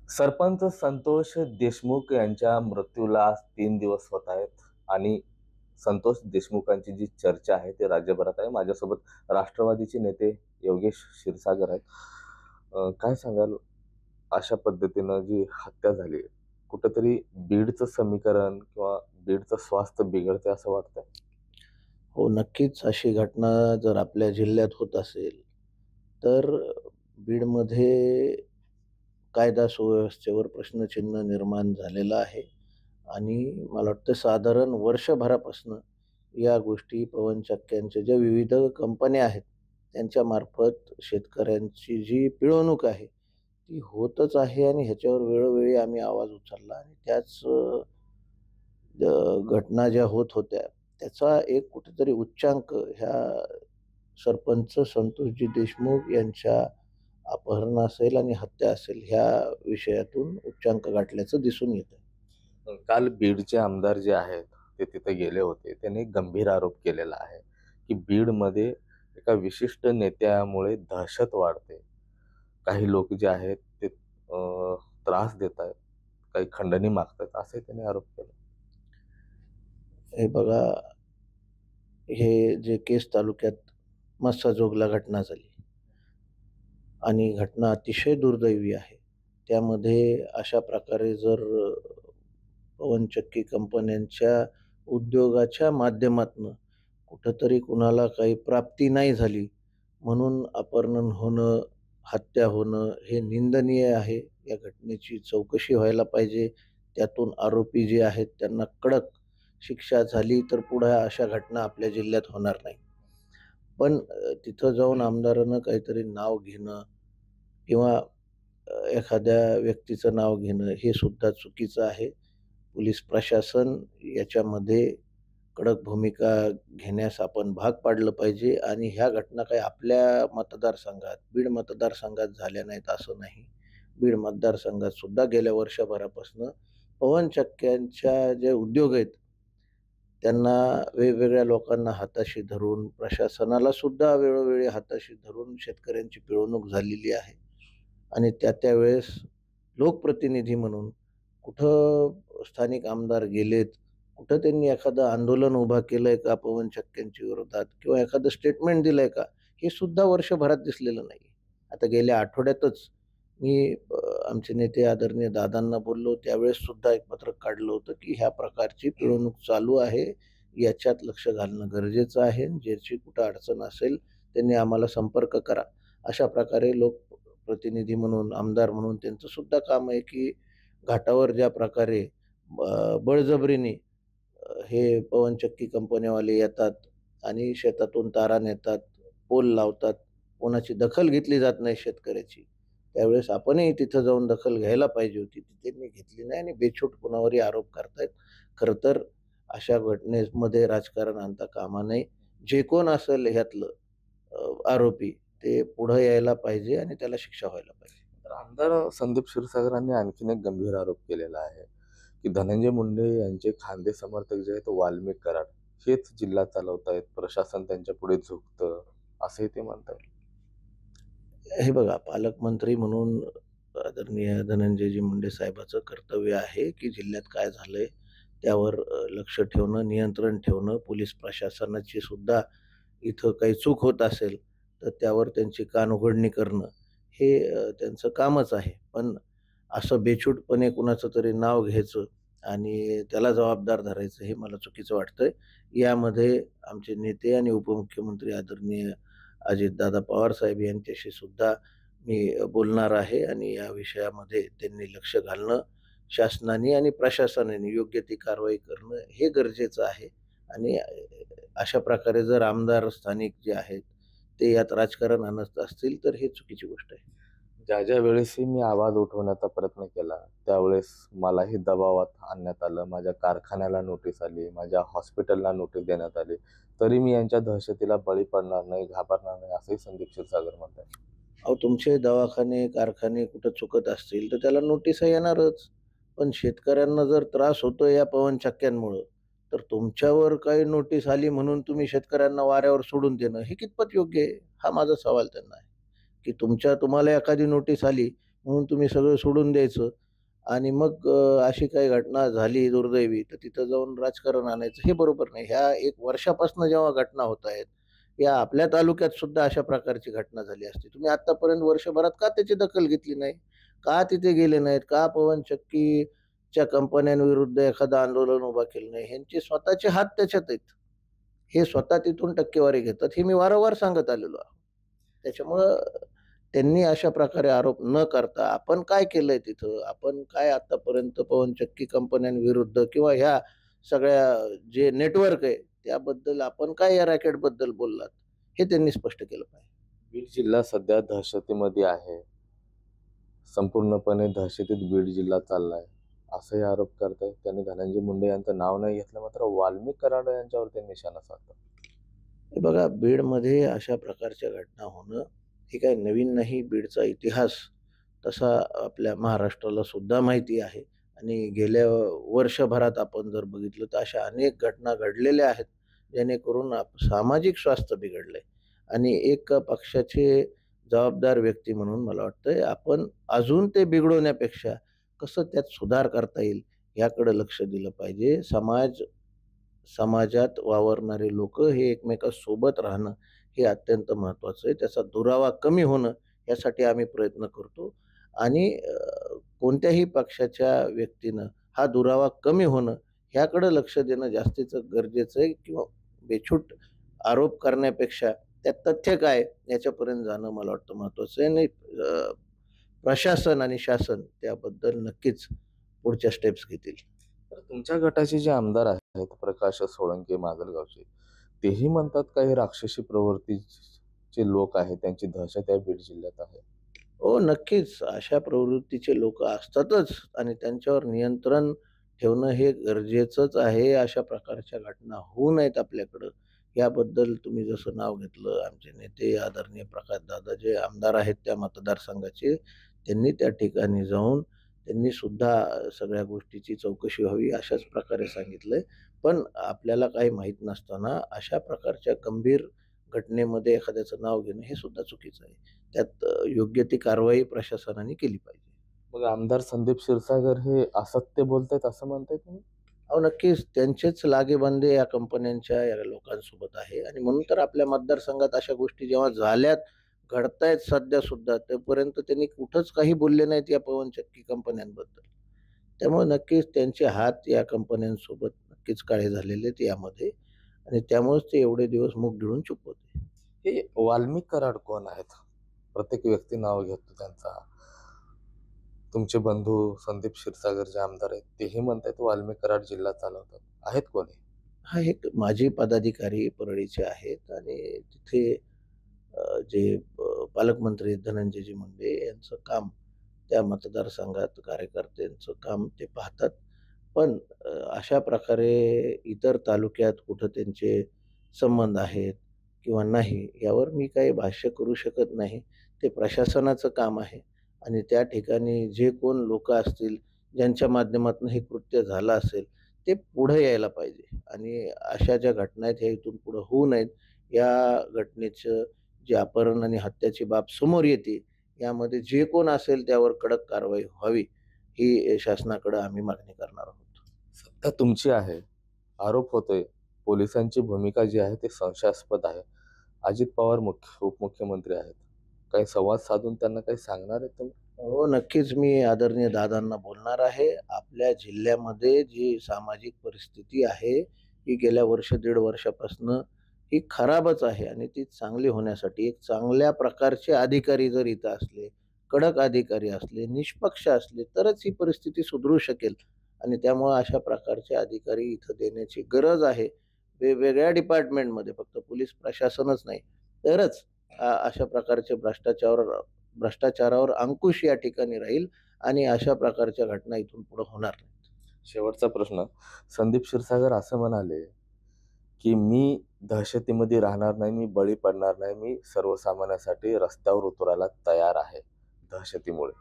सरपंच संतोष देशमुख यांच्या मृत्यूला आज 3 दिवस होत आहेत आणि संतोष देशमुखांची जी चर्चा आहे ते राज्यभरात आहे. माझ्यासोबत राष्ट्रवादीचे नेते योगेश क्षीरसागर आहेत. काय सांगाल अशा पद्धतीनं जी हत्या झाली आहे, कुठेतरी बीडचं समीकरण किंवा बीडचं स्वास्थ्य बिघडतंय असं वाटतंय? हो, नक्कीच अशी घटना जर आपल्या जिल्ह्यात होत असेल, तर बीडमध्ये कायदा सुव्यवस्थेवर प्रश्नचिन्ह निर्माण झालेलं आहे आणि मला वाटतं साधारण वर्षभरापासनं या गोष्टी पवन चक्क्यांच्या ज्या विविध कंपन्या आहेत, त्यांच्यामार्फत शेतकऱ्यांची जी पिळवणूक आहे, ती होतच आहे आणि ह्याच्यावर वेळोवेळी आम्ही आवाज उचलला आणि त्याच घटना ज्या होत होत्या, त्याचा एक कुठेतरी उच्चांक ह्या सरपंच संतोषजी देशमुख यांच्या अपहरण असेल आणि हत्या असेल ह्या विषयातून उच्चांक गाठल्याचं दिसून येतंय. काल बीडचे आमदार जे आहेत, ते तिथे गेले होते. त्यांनी गंभीर आरोप केलेला आहे, की बीडमध्ये एका विशिष्ट नेत्यामुळे दहशत वाढते. काही लोक जे आहेत ते त्रास देत आहेत, काही खंडणी मागतात, असे त्यांनी आरोप केला. हे बघा, हे जे केस तालुक्यात मस्साजोगला घटना झाली आणि घटना अतिशय दुर्दैवी आहे. त्यामध्ये अशा प्रकारे जर पवनचक्की कंपन्यांच्या उद्योगाच्या माध्यमातनं कुठेतरी कुणाला काही प्राप्ती नाही झाली म्हणून अपहरण होणं, हत्या होणं हे निंदनीय आहे. या घटनेची चौकशी व्हायला पाहिजे. त्यातून आरोपी जे आहेत त्यांना कडक शिक्षा झाली तर पुढे अशा घटना आपल्या जिल्ह्यात होणार नाही. पण तिथं जाऊन आमदारानं काहीतरी नाव घेणं किंवा एखाद्या व्यक्तीचं नाव घेणं हे सुद्धा चुकीचं आहे. पोलीस प्रशासन याच्यामध्ये कडक भूमिका घेण्यास आपण भाग पाडलं पाहिजे आणि ह्या घटना काही आपल्या मतदारसंघात, बीड मतदारसंघात झाल्या नाहीत असं नाही. बीड मतदारसंघात सुद्धा गेल्या वर्षभरापासून पवनचक्क्यांच्या जे उद्योग आहेत, त्यांना वेगवेगळ्या लोकांना हाताशी धरून, प्रशासनाला सुद्धा वेळोवेळी हाताशी धरून शेतकऱ्यांची पिळवणूक झालेली आहे आणि त्यावेळेस लोकप्रतिनिधी म्हणून कुठं स्थानिक आमदार गेलेत, कुठं त्यांनी एखादं आंदोलन उभा केलंय का पवनचक्क्यांच्या विरोधात किंवा एखादं स्टेटमेंट दिलंय का? हे सुद्धा वर्षभरात दिसलेलं नाही. आता गेल्या आठवड्यातच मी आमचे नेते आदरणीय दादांना बोललो, त्यावेळेस सुद्धा एक पत्रक काढलं होतं, की ह्या प्रकारची पिळवणूक चालू आहे. याच्यात लक्ष घालणं गरजेचं आहे. ज्याची कुठं अडचण असेल त्यांनी आम्हाला संपर्क करा. अशा प्रकारे लोकप्रतिनिधी म्हणून, आमदार म्हणून त्यांचं सुद्धा काम आहे, की घाटावर ज्या प्रकारे बळजबरीने हे पवनचक्की कंपन्यावाले येतात आणि शेतातून तारा नेतात, पोल लावतात. कोणाची दखल घेतली जात नाही शेतकऱ्याची. त्यावेळेस आपणही तिथं जाऊन दखल घ्यायला पाहिजे होती. ती त्यांनी घेतली नाही आणि बेछूट कुणावरही आरोप करतायत. खरं तर अशा घटनेमध्ये राजकारण आणता कामा नये. जे कोण असेल ह्यातलं आरोपी ते पुढं यायला पाहिजे आणि त्याला शिक्षा व्हायला पाहिजे. तर आमदार संदीप क्षीरसागरांनी आणखीन एक गंभीर आरोप केलेला आहे, की धनंजय मुंडे यांचे खांदे समर्थक जे आहेत वाल्मिक कराड हेच जिल्हा चालवतायत, प्रशासन त्यांच्या पुढे झुकतं, असंही ते म्हणतात. हे बघा, पालकमंत्री म्हणून आदरणीय धनंजयजी मुंडे साहेबाचं कर्तव्य आहे, की जिल्ह्यात काय झालंय त्यावर लक्ष ठेवणं, नियंत्रण ठेवणं. पोलीस प्रशासनाची सुद्धा इथं काही चूक होत असेल, तर त्यावर त्यांची कानउघडणी करणं हे त्यांचं कामच आहे. पण असं बेछूटपणे कुणाचं तरी नाव घ्यायचं आणि त्याला जबाबदार धरायचं हे मला चुकीचं वाटतंय. यामध्ये आमचे नेते आणि उपमुख्यमंत्री आदरणीय अजितदादा पवार साहेब यांच्याशी सुद्धा मी बोलणार आहे आणि या विषयामध्ये त्यांनी लक्ष घालणं, शासनाने आणि प्रशासनाने योग्य ती कारवाई करणं हे गरजेचं आहे आणि अशा प्रकारे जर आमदार स्थानिक जे आहेत, ते यात राजकारण आणत असतील, तर हे चुकीची गोष्ट आहे. ज्या वेळेसही मी आवाज उठवण्याचा प्रयत्न केला, त्यावेळेस मलाही दबावात आणण्यात आलं. माझ्या कारखान्याला नोटीस आली, माझ्या हॉस्पिटलला नोटीस देण्यात आली. तरी मी यांच्या दहशतीला बळी पडणार नाही, घाबरणार नाही, असंही संदीप क्षीरसागर म्हणतात. अहो, तुमचे दवाखाने, कारखाने कुठं चुकत असतील, तर त्याला नोटिसा येणारच. पण शेतकऱ्यांना जर त्रास होतोय या पवनचक्क्यांमुळं, तर तुमच्यावर काही नोटीस आली म्हणून तुम्ही शेतकऱ्यांना वाऱ्यावर सोडून देणं, हे कितपत योग्य आहे? हा माझा सवाल त्यांना आहे, की तुम्हाला एखादी नोटीस आली, म्हणून तुम्ही सगळं सोडून द्यायचं आणि मग अशी काही घटना झाली दुर्दैवी, तर तिथं जाऊन राजकारण आणायचं हे बरोबर नाही. ह्या 1 वर्षापासून जेव्हा घटना होत आहेत, या आपल्या तालुक्यात सुद्धा अशा प्रकारची घटना झाली असती. तुम्ही आत्तापर्यंत वर्षभरात का त्याची दखल घेतली नाही? का तिथे गेले नाहीत? का पवन चक्कीच्या कंपन्यांविरुद्ध एखादं आंदोलन उभा केलं नाही? ह्यांचे स्वतःचे हात त्याच्यात आहेत. हे स्वतः तिथून टक्केवारी घेतात. हे मी वारंवार सांगत आलेलो आहे. त्याच्यामुळं त्यांनी अशा प्रकारे आरोप न करता आपण काय केलंय तिथं? आपण काय आतापर्यंत पवनचक्की कंपन्यांविरुद्ध किंवा ह्या सगळ्या जे नेटवर्क आहे त्याबद्दल आपण काय या रॅकेटबद्दल बोललात? हे त्यांनी स्पष्ट केलं पाहिजे. बीड जिल्हा सध्या दहशतीमध्ये आहे. संपूर्णपणे दहशतीत बीड जिल्हा चाललाय असेही आरोप करतायत. त्यांनी धनंजय मुंडे यांचं नाव नाही घेतलं, मात्र वाल्मिक कराड यांच्यावर ते निशाणा साधतात. हे बघा बीडमध्ये अशा प्रकारच्या घटना होणं हे काही नवीन नाही. बीडचा इतिहास तसा आपल्या महाराष्ट्राला सुद्धा माहिती आहे आणि गेल्या वर्षभरात आपण जर बघितलं तर अशा अनेक घटना घडलेल्या आहेत, जेणेकरून सामाजिक स्वास्थ्य बिघडलंय आणि एक पक्षाचे जबाबदार व्यक्ती म्हणून मला वाटतंय आपण अजून ते बिघडवण्यापेक्षा कसं त्यात सुधार करता येईल याकडे लक्ष दिलं पाहिजे. समाजात वावरणारे लोकं हे एकमेकांसोबत राहणं हे अत्यंत महत्त्वाचं आहे. त्याचा दुरावा कमी होणं यासाठी आम्ही प्रयत्न करतो आणि कोणत्याही पक्षाच्या व्यक्तीनं हा दुरावा कमी होणं ह्याकडं लक्ष देणं जास्तीचं गरजेचं आहे किंवा बेछूट आरोप करण्यापेक्षा त्यात तथ्य काय याच्यापर्यंत जाणं मला वाटतं महत्त्वाचं आहे आणि प्रशासन आणि शासन त्याबद्दल नक्कीच पुढच्या स्टेप्स घेतील. तर तुमच्या गटाचे जे आमदार आहेत प्रकाश सोळंके माजलगावचे, तेही म्हणतात काही राक्षसी प्रवृत्तीचे लोक आहेत, त्यांची दहशत या बीड जिल्ह्यात आहे. हो, नक्कीच. अशा प्रवृत्तीचे लोकं असतातच आणि त्यांच्यावर नियंत्रण ठेवणं हे गरजेचंच आहे. अशा प्रकारच्या घटना होऊ नयेत आपल्याकडं. याबद्दल तुम्ही जसं नाव घेतलं, आमचे नेते आदरणीय प्रकाशदादा जे आमदार आहेत त्या मतदारसंघाचे, त्यांनी त्या ठिकाणी जाऊन त्यांनी सुद्धा सगळ्या गोष्टीची चौकशी व्हावी अशाच प्रकारे सांगितलंय. पण आपल्याला काही माहीत नसताना अशा प्रकारच्या गंभीर घटनेमध्ये एखाद्याचं नाव घेणं हे सुद्धा चुकीचं आहे. त्यात योग्य ती कारवाई प्रशासनाने केली पाहिजे. मग आमदार संदीप क्षीरसागर हे असत्य बोलतायत असं म्हणताय तुम्ही? अहो, नक्कीच त्यांचेच लागेबांधे या कंपन्यांच्या या लोकांसोबत आहे आणि म्हणून तर आपल्या मतदारसंघात अशा गोष्टी जेव्हा झाल्यात, घडतायत सध्यासुद्धा, तोपर्यंत त्यांनी कुठंच काही बोलले नाहीत या पवनचक्की कंपन्यांबद्दल. त्यामुळे नक्कीच त्यांचे हात या कंपन्यांसोबत नक्कीच काळे झालेले आहेत यामध्ये आणि त्यामुळेच ते एवढे दिवस मुख गिळून चूप होते. हे वाल्मिक कराड कोण आहेत? प्रत्येक व्यक्ती नाव घेतो त्यांचा. तुमचे बंधू संदीप क्षीरसागर जे आमदार आहेत, तेही म्हणतायत वाल्मिक कराड जिल्हा चालवतात. आहेत कोण हे? हा एक माजी पदाधिकारी परळीचे आहेत आणि तिथे जे पालकमंत्री धनंजयजी मुंडे यांचं काम त्या मतदारसंघात कार्यकर्त्यांचं काम ते पाहतात. पण अशा प्रकारे इतर तालुक्यात कुठं त्यांचे संबंध आहेत किंवा नाही यावर मी काही भाष्य करू शकत नाही. ते प्रशासनाचं काम आहे आणि त्या ठिकाणी जे कोण लोकं असतील, ज्यांच्या माध्यमातून हे कृत्य झालं असेल, ते पुढे यायला पाहिजे आणि अशा ज्या घटना आहेत, ह्या इथून पुढे होऊ नयेत. या घटनेचं जे अपहरण आणि हत्याची बाब समोर येते, यामध्ये जे कोण असेल त्यावर कडक कारवाई व्हावी, ही शासनाकडे आम्ही मागणी करणार आहोत. सत्ता तुमची आहे. आरोप होतोय. पोलिसांची भूमिका जी आहे ती संशयास्पद आहे. अजित पवार उपमुख्यमंत्री आहेत. काही संवाद साधून त्यांना काही सांगणार आहेत तुम्ही? हो, नक्कीच मी आदरणीय दादांना बोलणार आहे. आपल्या जिल्ह्यामध्ये जी सामाजिक परिस्थिती आहे, ही गेल्या वर्ष, दीड वर्षापासनं ही खराबच आहे आणि ती चांगली होण्यासाठी एक चांगल्या प्रकारचे अधिकारी जर इथं असले, कडक अधिकारी असले, निष्पक्ष असले, तरच ही परिस्थिती सुधरू शकेल आणि त्यामुळं अशा प्रकारचे अधिकारी इथं देण्याची गरज आहे. वेगवेगळ्या डिपार्टमेंटमध्ये, फक्त पोलीस प्रशासनच नाही, तरच अशा प्रकारचे भ्रष्टाचारावर अंकुश या ठिकाणी राहील आणि अशा प्रकारच्या घटना इथून पुढे होणार नाहीत. शेवटचा प्रश्न. संदीप क्षीरसागर असं म्हणाले, की "मी दहशतीमध्ये राहणार नाही, मी बळी पडणार नाही, मी सर्वसामान्यांसाठी रस्त्यावर उतरायला तयार आहे दहशतीमुळे."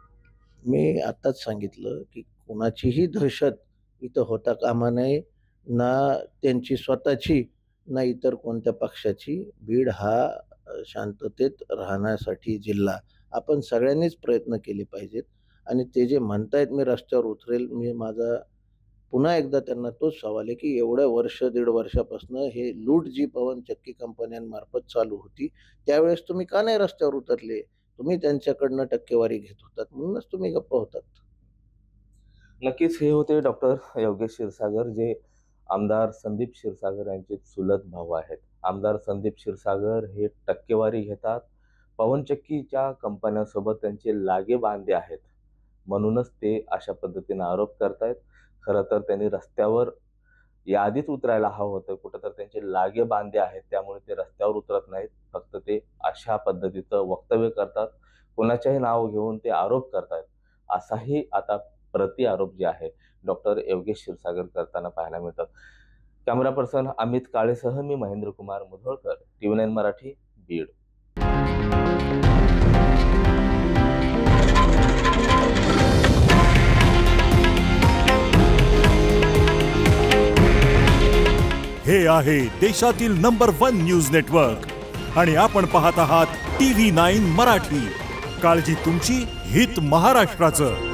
मी आत्ताच सांगितलं, की कुणाचीही दहशत इथं होता कामा नये. ना त्यांची स्वतःची, ना इतर कोणत्या पक्षाची. बीड हा शांततेत राहण्यासाठी जिल्हा आपण सगळ्यांनीच प्रयत्न केले पाहिजेत. आणि ते जे म्हणतायत मी रस्त्यावर उतरेल, मी माझा पुन्हा एकदा त्यांना तोच सवाल आहे, की एवढ्या वर्ष, दीड वर्षापासून हे लूट जी पवन चक्की कंपन्यांमार्फत चालू होती, त्यावेळेस तुम्ही का नाही रस्त्यावर उतरले? तुम्ही त्यांच्याकडनं टक्केवारी घेत होतात, म्हणूनच तुम्ही गप्प होतात. नक्कीच हे होते डॉक्टर योगेश क्षीरसागर, जे आमदार संदीप क्षीरसागर यांचे चुलत भाऊ आहेत. आमदार संदीप क्षीरसागर हे टक्केवारी घेतात. पवनचक्कीच्या कंपन्यांसोबत त्यांचे लागेबांधे आहेत. म्हणूनच ते अशा पद्धतीने आरोप करतायत. खरं तर त्यांनी रस्त्यावर यादीत उतरायला हवं होतं. कुठं तर त्यांचे लागेबांधे आहेत, त्यामुळे ते रस्त्यावर उतरत नाहीत. फक्त ते अशा पद्धतीचं वक्तव्य करतात. कोणाच्याही नाव घेऊन ते आरोप करतायत. असाही आता प्रति आरोप जे आहे डॉक्टर योगेश क्षीरसागर करताना पाहायला मिळतात. कॅमेरा पर्सन अमित काळेसह मी महेंद्र कुमार मुधोळकर, TV9 मराठी, बीड. हे आहे देशातील नंबर 1 न्यूज नेटवर्क आणि आपण पाहत आहात TV9 मराठी. काळजी तुमची, हित महाराष्ट्राचं.